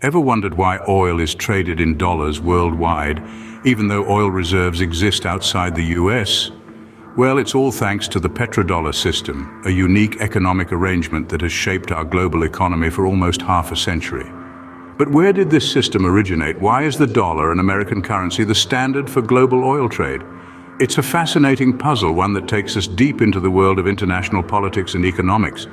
Ever wondered why oil is traded in dollars worldwide, even though oil reserves exist outside the US? Well, it's all thanks to the petrodollar system, a unique economic arrangement that has shaped our global economy for almost half a century. But where did this system originate? Why is the dollar, an American currency, the standard for global oil trade? It's a fascinating puzzle, one that takes us deep into the world of international politics and economics.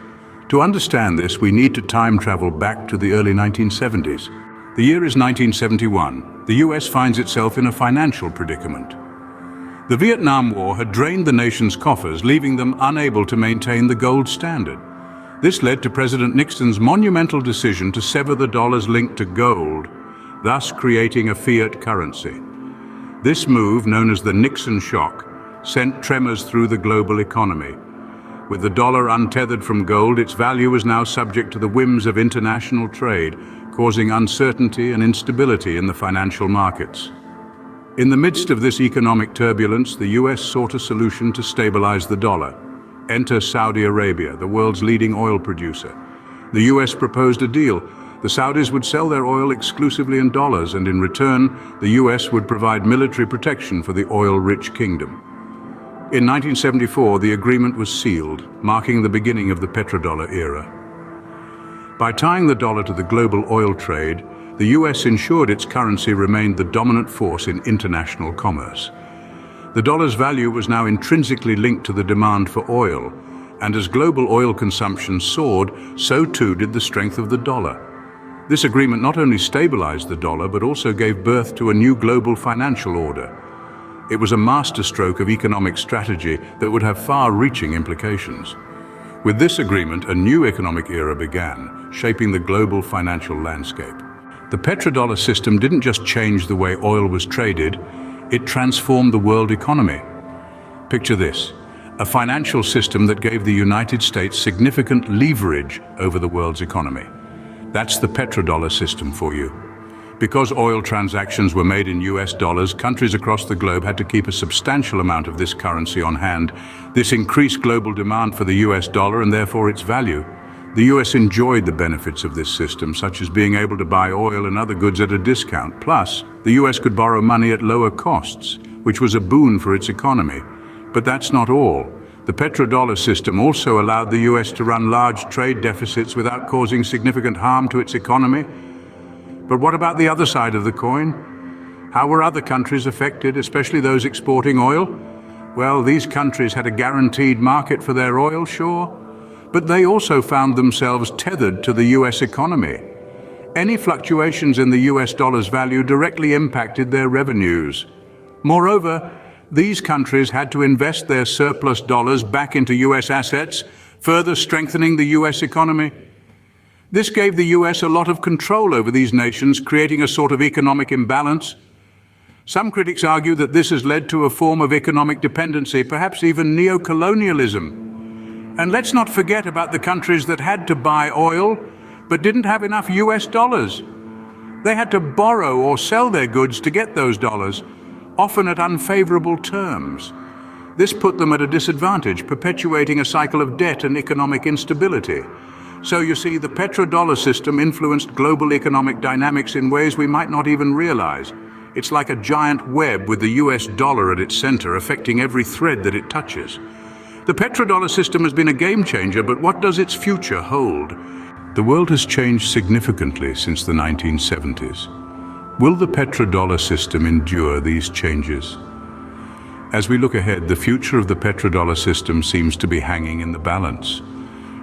To understand this, we need to time travel back to the early 1970s. The year is 1971. The US finds itself in a financial predicament. The Vietnam War had drained the nation's coffers, leaving them unable to maintain the gold standard. This led to President Nixon's monumental decision to sever the dollar's link to gold, thus creating a fiat currency. This move, known as the Nixon shock, sent tremors through the global economy. With the dollar untethered from gold, its value was now subject to the whims of international trade, causing uncertainty and instability in the financial markets. In the midst of this economic turbulence, the US sought a solution to stabilize the dollar. Enter Saudi Arabia, the world's leading oil producer. The US proposed a deal. The Saudis would sell their oil exclusively in dollars, and in return, the US would provide military protection for the oil-rich kingdom. In 1974, the agreement was sealed, marking the beginning of the petrodollar era. By tying the dollar to the global oil trade, the US ensured its currency remained the dominant force in international commerce. The dollar's value was now intrinsically linked to the demand for oil, and as global oil consumption soared, so too did the strength of the dollar. This agreement not only stabilized the dollar, but also gave birth to a new global financial order. It was a masterstroke of economic strategy that would have far-reaching implications. With this agreement, a new economic era began, shaping the global financial landscape. The petrodollar system didn't just change the way oil was traded, it transformed the world economy. Picture this, a financial system that gave the United States significant leverage over the world's economy. That's the petrodollar system for you. Because oil transactions were made in US dollars, countries across the globe had to keep a substantial amount of this currency on hand. This increased global demand for the US dollar and therefore its value. The US enjoyed the benefits of this system, such as being able to buy oil and other goods at a discount. Plus, the US could borrow money at lower costs, which was a boon for its economy. But that's not all. The petrodollar system also allowed the US to run large trade deficits without causing significant harm to its economy. But what about the other side of the coin? How were other countries affected, especially those exporting oil? Well, these countries had a guaranteed market for their oil, sure, but they also found themselves tethered to the US economy. Any fluctuations in the US dollar's value directly impacted their revenues. Moreover, these countries had to invest their surplus dollars back into US assets, further strengthening the US economy. This gave the US a lot of control over these nations, creating a sort of economic imbalance. Some critics argue that this has led to a form of economic dependency, perhaps even neo-colonialism. And let's not forget about the countries that had to buy oil, but didn't have enough US dollars. They had to borrow or sell their goods to get those dollars, often at unfavorable terms. This put them at a disadvantage, perpetuating a cycle of debt and economic instability. So you see, the petrodollar system influenced global economic dynamics in ways we might not even realize. It's like a giant web with the US dollar at its center, affecting every thread that it touches. The petrodollar system has been a game changer, but what does its future hold? The world has changed significantly since the 1970s. Will the petrodollar system endure these changes? As we look ahead, the future of the petrodollar system seems to be hanging in the balance.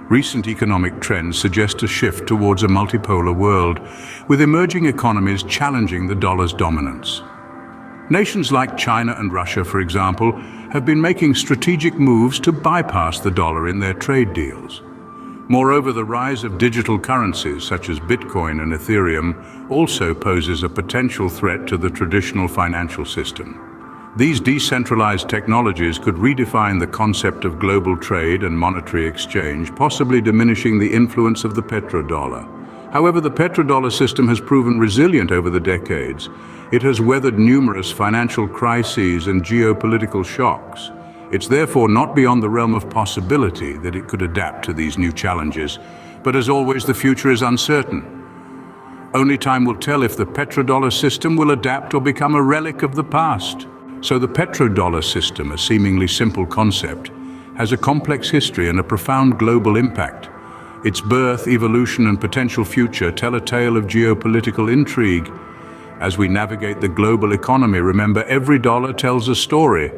Recent economic trends suggest a shift towards a multipolar world, with emerging economies challenging the dollar's dominance. Nations like China and Russia, for example, have been making strategic moves to bypass the dollar in their trade deals. Moreover, the rise of digital currencies such as Bitcoin and Ethereum also poses a potential threat to the traditional financial system. These decentralized technologies could redefine the concept of global trade and monetary exchange, possibly diminishing the influence of the petrodollar. However, the petrodollar system has proven resilient over the decades. It has weathered numerous financial crises and geopolitical shocks. It's therefore not beyond the realm of possibility that it could adapt to these new challenges. But as always, the future is uncertain. Only time will tell if the petrodollar system will adapt or become a relic of the past. So the petrodollar system, a seemingly simple concept, has a complex history and a profound global impact. Its birth, evolution, and potential future tell a tale of geopolitical intrigue. As we navigate the global economy, remember, every dollar tells a story.